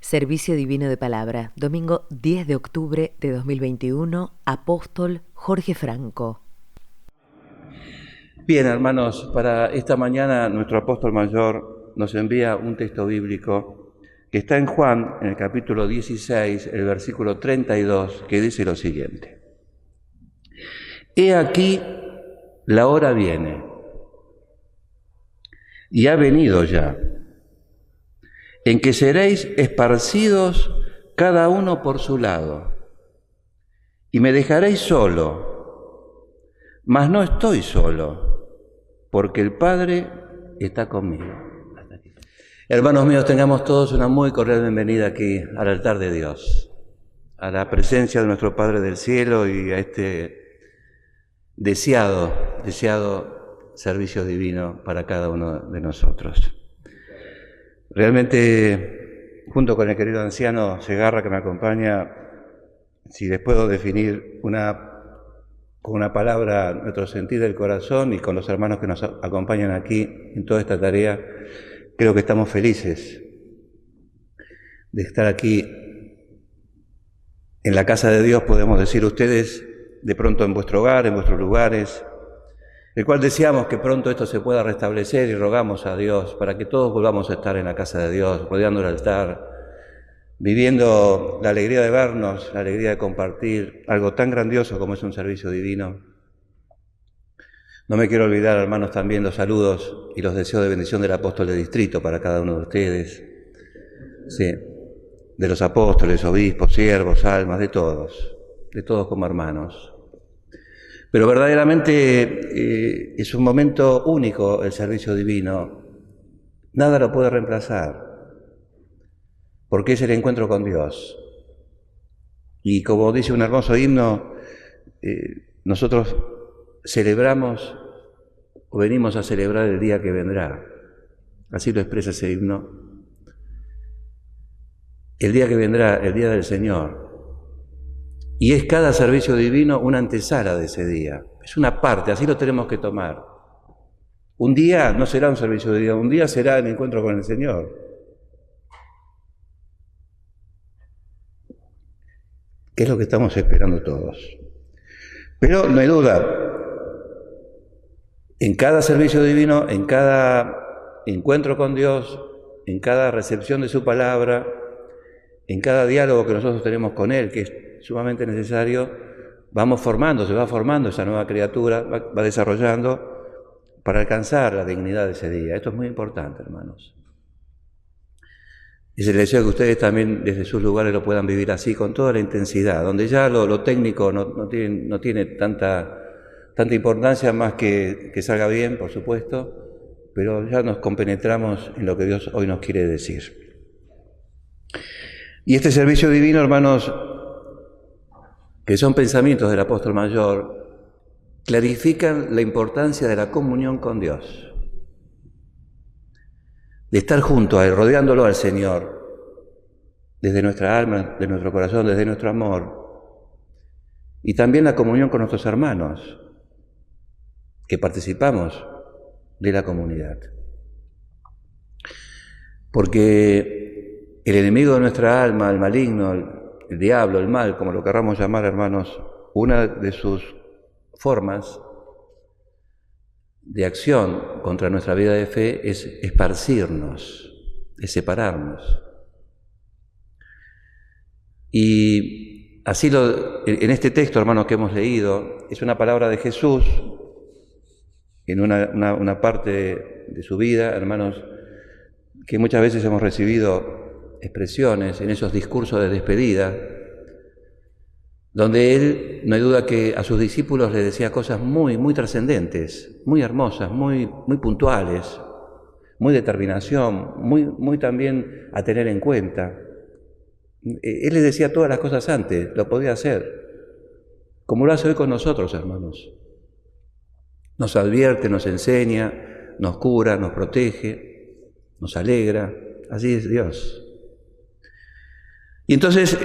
Servicio Divino de Palabra, domingo 10 de octubre de 2021, Apóstol Jorge Franco. Bien, hermanos, para esta mañana nuestro apóstol mayor nos envía un texto bíblico que está en Juan, en el capítulo 16, el versículo 32, que dice lo siguiente: He aquí, la hora viene, y ha venido ya, en que seréis esparcidos cada uno por su lado, y me dejaréis solo, mas no estoy solo, porque el Padre está conmigo. Hermanos míos, tengamos todos una muy cordial bienvenida aquí al altar de Dios, a la presencia de nuestro Padre del cielo y a este deseado servicio divino para cada uno de nosotros. Realmente, junto con el querido anciano Segarra que me acompaña, si les puedo definir con una palabra nuestro sentir del corazón, y con los hermanos que nos acompañan aquí en toda esta tarea, creo que estamos felices de estar aquí en la casa de Dios, podemos decir ustedes, de pronto en vuestro hogar, en vuestros lugares, el cual deseamos que pronto esto se pueda restablecer y rogamos a Dios para que todos volvamos a estar en la casa de Dios, rodeando el altar, viviendo la alegría de vernos, la alegría de compartir algo tan grandioso como es un servicio divino. No me quiero olvidar, hermanos, también los saludos y los deseos de bendición del apóstol de distrito para cada uno de ustedes, sí, de los apóstoles, obispos, siervos, almas, de todos como hermanos. Pero verdaderamente es un momento único el servicio divino. Nada lo puede reemplazar, porque es el encuentro con Dios. Y como dice un hermoso himno, nosotros celebramos o venimos a celebrar el día que vendrá. Así lo expresa ese himno. El día que vendrá, el día del Señor. Y es cada servicio divino una antesala de ese día. Es una parte, así lo tenemos que tomar. Un día no será un servicio divino, un día será el encuentro con el Señor. Que es lo que estamos esperando todos. Pero no hay duda, en cada servicio divino, en cada encuentro con Dios, en cada recepción de su palabra, en cada diálogo que nosotros tenemos con Él, que es sumamente necesario, se va formando esa nueva criatura, va desarrollando para alcanzar la dignidad de ese día. Esto es muy importante, hermanos. Y se les deseo que ustedes también desde sus lugares lo puedan vivir así, con toda la intensidad, donde ya lo técnico no tiene tanta importancia, más que salga bien, por supuesto, pero ya nos compenetramos en lo que Dios hoy nos quiere decir. Y este servicio divino, hermanos, que son pensamientos del apóstol mayor, clarifican la importancia de la comunión con Dios, de estar junto a Él, rodeándolo al Señor, desde nuestra alma, de nuestro corazón, desde nuestro amor, y también la comunión con nuestros hermanos, que participamos de la comunidad. Porque el enemigo de nuestra alma, el maligno, el diablo, el mal, como lo querramos llamar, hermanos, una de sus formas de acción contra nuestra vida de fe es esparcirnos, es separarnos. Y así en este texto, hermanos, que hemos leído, es una palabra de Jesús en una parte de su vida, hermanos, que muchas veces hemos recibido expresiones en esos discursos de despedida, donde Él, no hay duda que a sus discípulos les decía cosas muy, muy trascendentes, muy hermosas, muy puntuales, muy determinación, muy también a tener en cuenta. Él les decía todas las cosas antes, lo podía hacer, como lo hace hoy con nosotros, hermanos. Nos advierte, nos enseña, nos cura, nos protege, nos alegra. Así es Dios. Y entonces,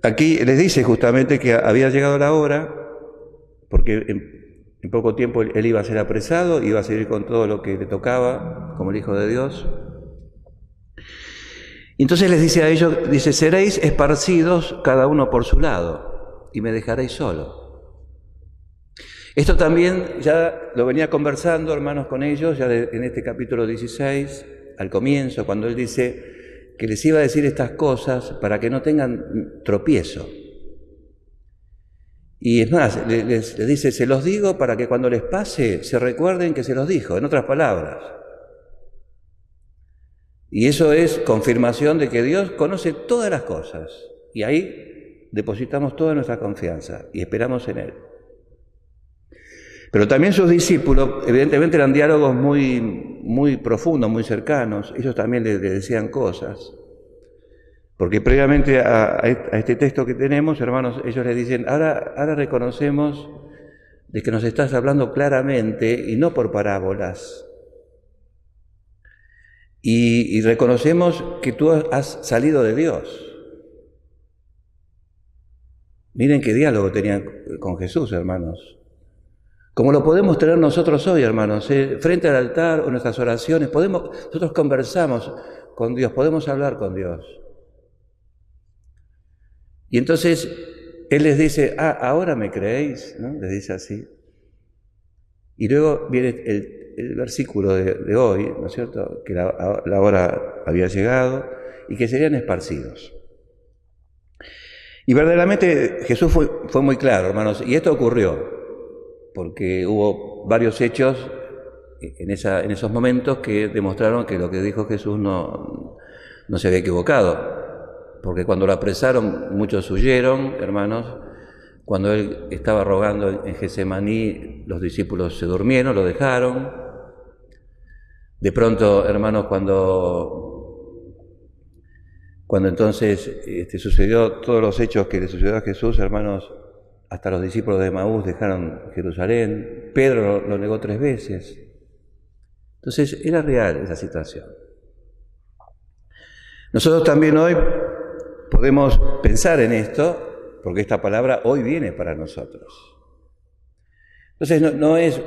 aquí les dice justamente que había llegado la hora, porque en poco tiempo él iba a ser apresado, iba a seguir con todo lo que le tocaba como el Hijo de Dios. Entonces les dice a ellos, dice, seréis esparcidos cada uno por su lado y me dejaréis solo. Esto también ya lo venía conversando, hermanos, con ellos, ya en este capítulo 16, al comienzo, cuando él dice que les iba a decir estas cosas para que no tengan tropiezo. Y es más, les dice, se los digo para que cuando les pase se recuerden que se los dijo, en otras palabras. Y eso es confirmación de que Dios conoce todas las cosas. Y ahí depositamos toda nuestra confianza y esperamos en Él. Pero también sus discípulos, evidentemente eran diálogos muy profundos, muy cercanos. Ellos también le decían cosas. Porque previamente a este texto que tenemos, hermanos, ellos le dicen, ahora reconocemos de que nos estás hablando claramente y no por parábolas. Y reconocemos que tú has salido de Dios. Miren qué diálogo tenían con Jesús, hermanos. Como lo podemos tener nosotros hoy, hermanos, frente al altar o en nuestras oraciones, nosotros conversamos con Dios, podemos hablar con Dios. Y entonces Él les dice, ahora me creéis, ¿no? Les dice así. Y luego viene el versículo de hoy, ¿no es cierto?, que la hora había llegado y que serían esparcidos. Y verdaderamente Jesús fue muy claro, hermanos, y esto ocurrió, porque hubo varios hechos en esos momentos que demostraron que lo que dijo Jesús no se había equivocado, porque cuando lo apresaron muchos huyeron, hermanos. Cuando Él estaba rogando en Getsemaní, los discípulos se durmieron, lo dejaron. De pronto, hermanos, cuando entonces sucedió todos los hechos que le sucedió a Jesús, hermanos, hasta los discípulos de Maús dejaron Jerusalén. Pedro lo negó 3 veces. Entonces, era real esa situación. Nosotros también hoy podemos pensar en esto, porque esta palabra hoy viene para nosotros. Entonces no es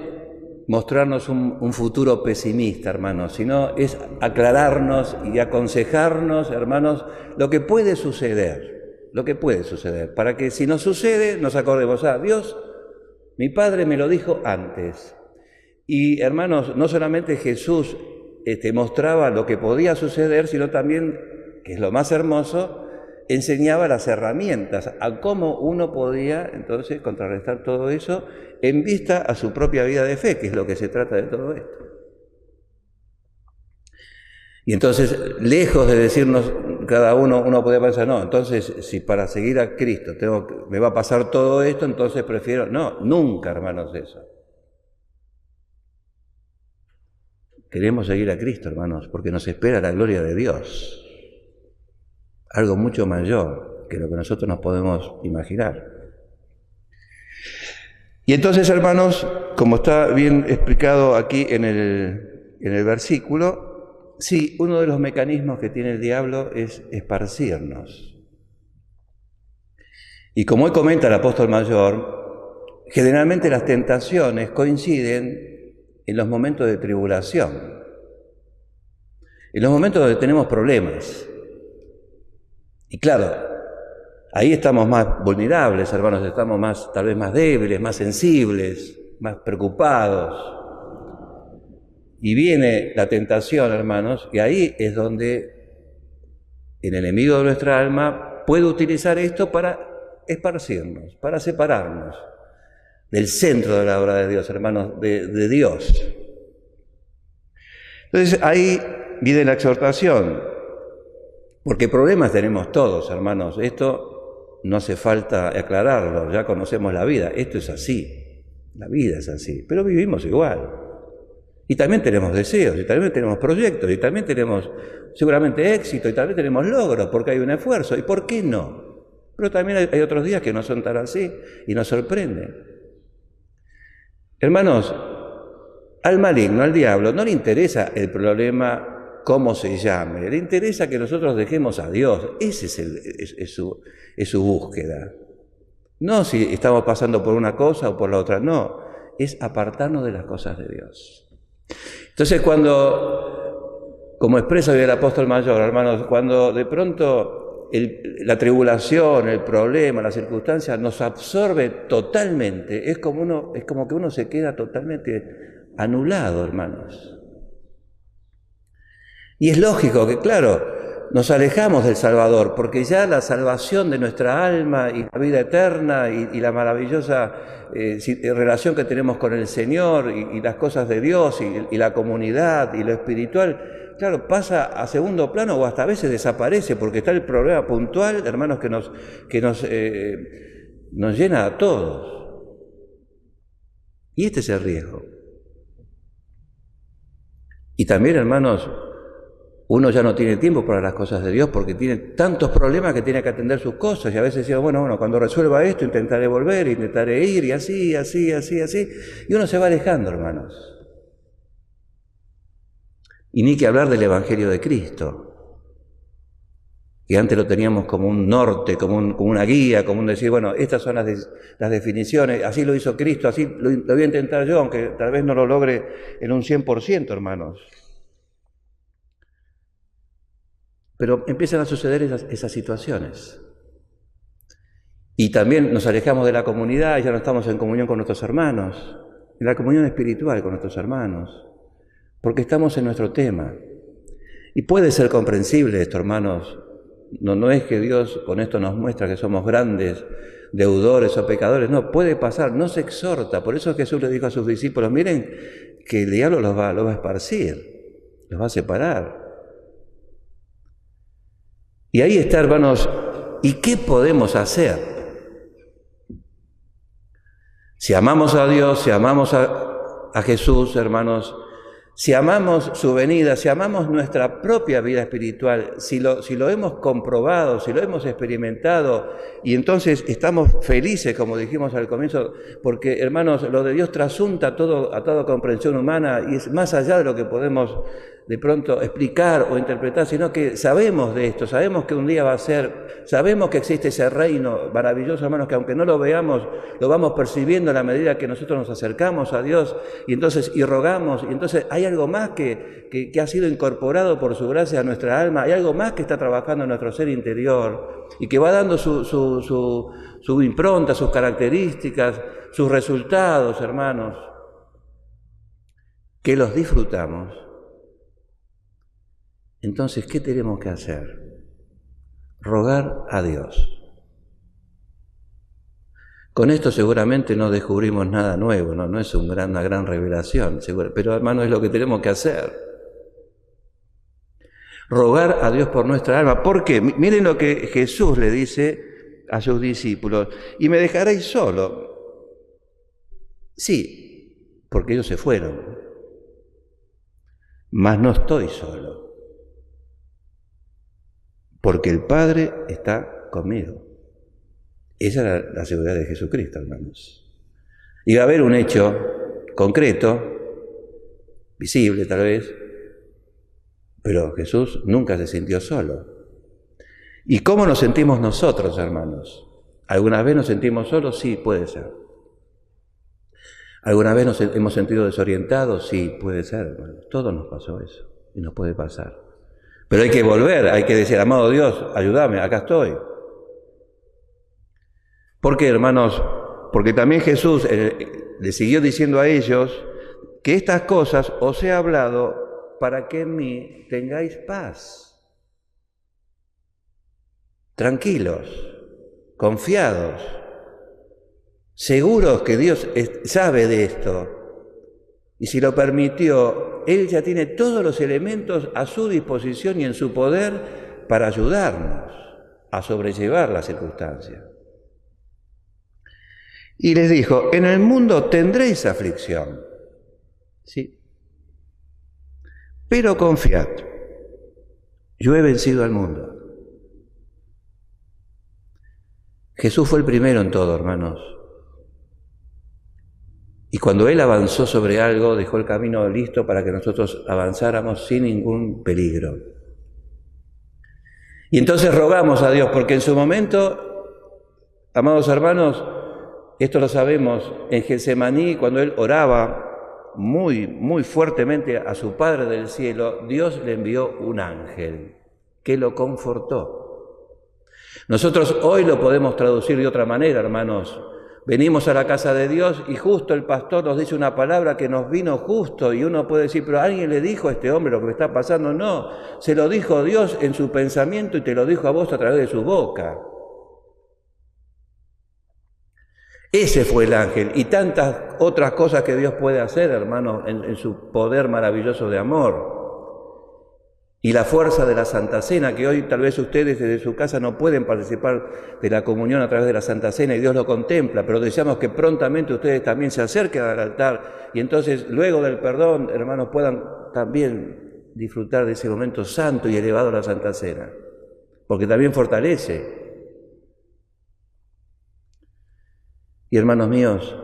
mostrarnos un futuro pesimista, hermanos, sino es aclararnos y aconsejarnos, hermanos, lo que puede suceder, para que si nos sucede nos acordemos, Dios, mi Padre me lo dijo antes. Y hermanos, no solamente Jesús mostraba lo que podía suceder, sino también, que es lo más hermoso, enseñaba las herramientas a cómo uno podía entonces contrarrestar todo eso en vista a su propia vida de fe, que es lo que se trata de todo esto. Y entonces, lejos de decirnos cada uno puede pensar, no, entonces si para seguir a Cristo me va a pasar todo esto, entonces prefiero... No, nunca, hermanos, eso. Queremos seguir a Cristo, hermanos, porque nos espera la gloria de Dios. Algo mucho mayor que lo que nosotros nos podemos imaginar. Y entonces, hermanos, como está bien explicado aquí en el versículo, sí, uno de los mecanismos que tiene el diablo es esparcirnos. Y como hoy comenta el apóstol mayor, generalmente las tentaciones coinciden en los momentos de tribulación, en los momentos donde tenemos problemas. Y claro, ahí estamos más vulnerables, hermanos, estamos tal vez más débiles, más sensibles, más preocupados. Y viene la tentación, hermanos, y ahí es donde el enemigo de nuestra alma puede utilizar esto para esparcirnos, para separarnos del centro de la obra de Dios, hermanos, de Dios. Entonces ahí viene la exhortación. Porque problemas tenemos todos, hermanos. Esto no hace falta aclararlo, ya conocemos la vida. Esto es así, la vida es así, pero vivimos igual. Y también tenemos deseos, y también tenemos proyectos, y también tenemos seguramente éxito, y también tenemos logros, porque hay un esfuerzo. ¿Y por qué no? Pero también hay otros días que no son tan así, y nos sorprenden. Hermanos, al maligno, al diablo, no le interesa el problema cómo se llame, le interesa que nosotros dejemos a Dios. Ese es su búsqueda. No si estamos pasando por una cosa o por la otra, no, es apartarnos de las cosas de Dios. Entonces cuando Como expresa hoy el apóstol mayor, hermanos, cuando de pronto la tribulación, el problema, la circunstancia nos absorbe totalmente, es como que uno se queda totalmente anulado, hermanos. Y es lógico que, claro, nos alejamos del Salvador, porque ya la salvación de nuestra alma y la vida eterna y la maravillosa relación que tenemos con el Señor y las cosas de Dios y la comunidad y lo espiritual, claro, pasa a segundo plano o hasta a veces desaparece, porque está el problema puntual, hermanos, que nos llena a todos. Y este es el riesgo. Y también, hermanos, uno ya no tiene tiempo para las cosas de Dios porque tiene tantos problemas que tiene que atender sus cosas. Y a veces decimos, bueno, cuando resuelva esto intentaré volver, intentaré ir, y así. Y uno se va alejando, hermanos. Y ni que hablar del Evangelio de Cristo, que antes lo teníamos como un norte, como una guía, como un decir, bueno, estas son las definiciones, así lo hizo Cristo, así lo voy a intentar yo, aunque tal vez no lo logre en un 100%, hermanos. Pero empiezan a suceder esas situaciones. Y también nos alejamos de la comunidad y ya no estamos en comunión con nuestros hermanos, en la comunión espiritual con nuestros hermanos, porque estamos en nuestro tema. Y puede ser comprensible esto, hermanos. No es que Dios con esto nos muestra que somos grandes deudores o pecadores. No, puede pasar, no se exhorta. Por eso Jesús le dijo a sus discípulos, miren que el diablo los va a esparcir, los va a separar. Y ahí está, hermanos, ¿y qué podemos hacer? Si amamos a Dios, si amamos a Jesús, hermanos, si amamos su venida, si amamos nuestra propia vida espiritual, si lo hemos comprobado, si lo hemos experimentado, y entonces estamos felices, como dijimos al comienzo, porque, hermanos, lo de Dios trasunta a toda comprensión humana y es más allá de lo que podemos de pronto explicar o interpretar, sino que sabemos de esto, sabemos que un día va a ser, sabemos que existe ese reino maravilloso, hermanos, que aunque no lo veamos, lo vamos percibiendo a la medida que nosotros nos acercamos a Dios y rogamos, y entonces hay algo más que ha sido incorporado por su gracia a nuestra alma, hay algo más que está trabajando en nuestro ser interior y que va dando su impronta, sus características, sus resultados, hermanos, que los disfrutamos. Entonces, ¿qué tenemos que hacer? Rogar a Dios. Con esto seguramente no descubrimos nada nuevo, no es una gran revelación, pero hermano, es lo que tenemos que hacer. Rogar a Dios por nuestra alma. ¿Por qué? Miren lo que Jesús le dice a sus discípulos. ¿Y me dejaréis solo? Sí, porque ellos se fueron. Mas no estoy solo. Porque el Padre está conmigo. Esa era la seguridad de Jesucristo, hermanos. Iba a haber un hecho concreto, visible tal vez, pero Jesús nunca se sintió solo. ¿Y cómo nos sentimos nosotros, hermanos? ¿Alguna vez nos sentimos solos? Sí, puede ser. ¿Alguna vez nos hemos sentido desorientados? Sí, puede ser, hermanos. Todos nos pasó eso y nos puede pasar. Pero hay que volver, hay que decir, amado Dios, ayúdame, acá estoy. ¿Por qué, hermanos? Porque también Jesús le siguió diciendo a ellos que estas cosas os he hablado para que en mí tengáis paz. Tranquilos, confiados, seguros que Dios sabe de esto. Y si lo permitió, Él ya tiene todos los elementos a su disposición y en su poder para ayudarnos a sobrellevar la circunstancia. Y les dijo, en el mundo tendréis aflicción, ¿sí? Pero confiad, yo he vencido al mundo. Jesús fue el primero en todo, hermanos. Y cuando Él avanzó sobre algo, dejó el camino listo para que nosotros avanzáramos sin ningún peligro. Y entonces rogamos a Dios, porque en su momento, amados hermanos, esto lo sabemos, en Getsemaní, cuando Él oraba, muy fuertemente a su Padre del cielo, Dios le envió un ángel que lo confortó. Nosotros hoy lo podemos traducir de otra manera, hermanos. Venimos a la casa de Dios y justo el pastor nos dice una palabra que nos vino justo y uno puede decir, pero alguien le dijo a este hombre lo que me está pasando. No, se lo dijo Dios en su pensamiento y te lo dijo a vos a través de su boca. Ese fue el ángel y tantas otras cosas que Dios puede hacer, hermanos, en su poder maravilloso de amor. Y la fuerza de la Santa Cena, que hoy tal vez ustedes desde su casa no pueden participar de la comunión a través de la Santa Cena y Dios lo contempla, pero deseamos que prontamente ustedes también se acerquen al altar y entonces luego del perdón, hermanos, puedan también disfrutar de ese momento santo y elevado a la Santa Cena, porque también fortalece. Y hermanos míos,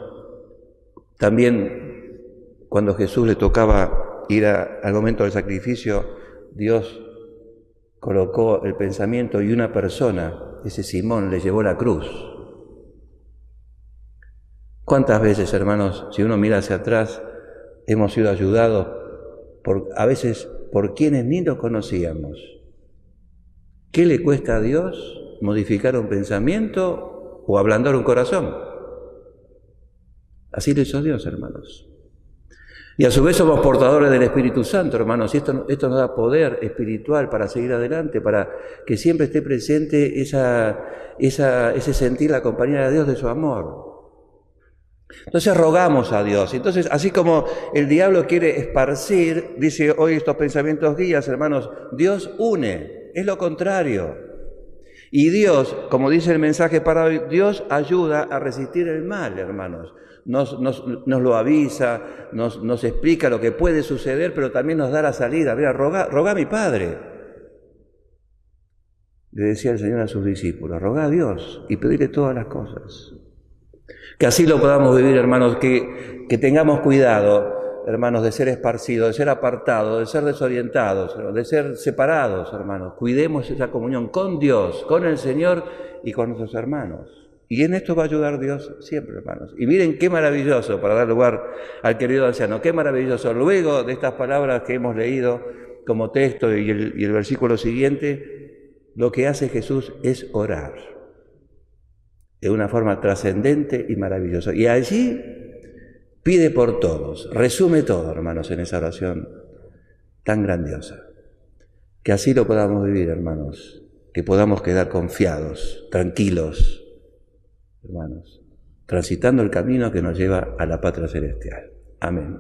también cuando Jesús le tocaba ir al momento del sacrificio, Dios colocó el pensamiento y una persona, ese Simón, le llevó la cruz. ¿Cuántas veces, hermanos, si uno mira hacia atrás, hemos sido ayudados a veces por quienes ni lo conocíamos? ¿Qué le cuesta a Dios modificar un pensamiento o ablandar un corazón? Así lo hizo Dios, hermanos. Y a su vez somos portadores del Espíritu Santo, hermanos, y esto nos da poder espiritual para seguir adelante, para que siempre esté presente ese sentir la compañía de Dios, de su amor. Entonces rogamos a Dios. Entonces, así como el diablo quiere esparcir, dice hoy estos pensamientos guías, hermanos, Dios une, es lo contrario. Y Dios, como dice el mensaje para hoy, Dios ayuda a resistir el mal, hermanos. Nos lo avisa, nos explica lo que puede suceder, pero también nos da la salida. Mira, roga a mi Padre. Le decía el Señor a sus discípulos, roga a Dios y pedirle todas las cosas. Que así lo podamos vivir, hermanos, que tengamos cuidado, hermanos, de ser esparcidos, de ser apartados, de ser desorientados, de ser separados, hermanos. Cuidemos esa comunión con Dios, con el Señor y con nuestros hermanos. Y en esto va a ayudar Dios siempre, hermanos. Y miren qué maravilloso, para dar lugar al querido anciano, qué maravilloso. Luego de estas palabras que hemos leído como texto y el versículo siguiente, lo que hace Jesús es orar de una forma trascendente y maravillosa. Y allí pide por todos, resume todo, hermanos, en esa oración tan grandiosa. Que así lo podamos vivir, hermanos, que podamos quedar confiados, tranquilos, hermanos, transitando el camino que nos lleva a la patria celestial. Amén.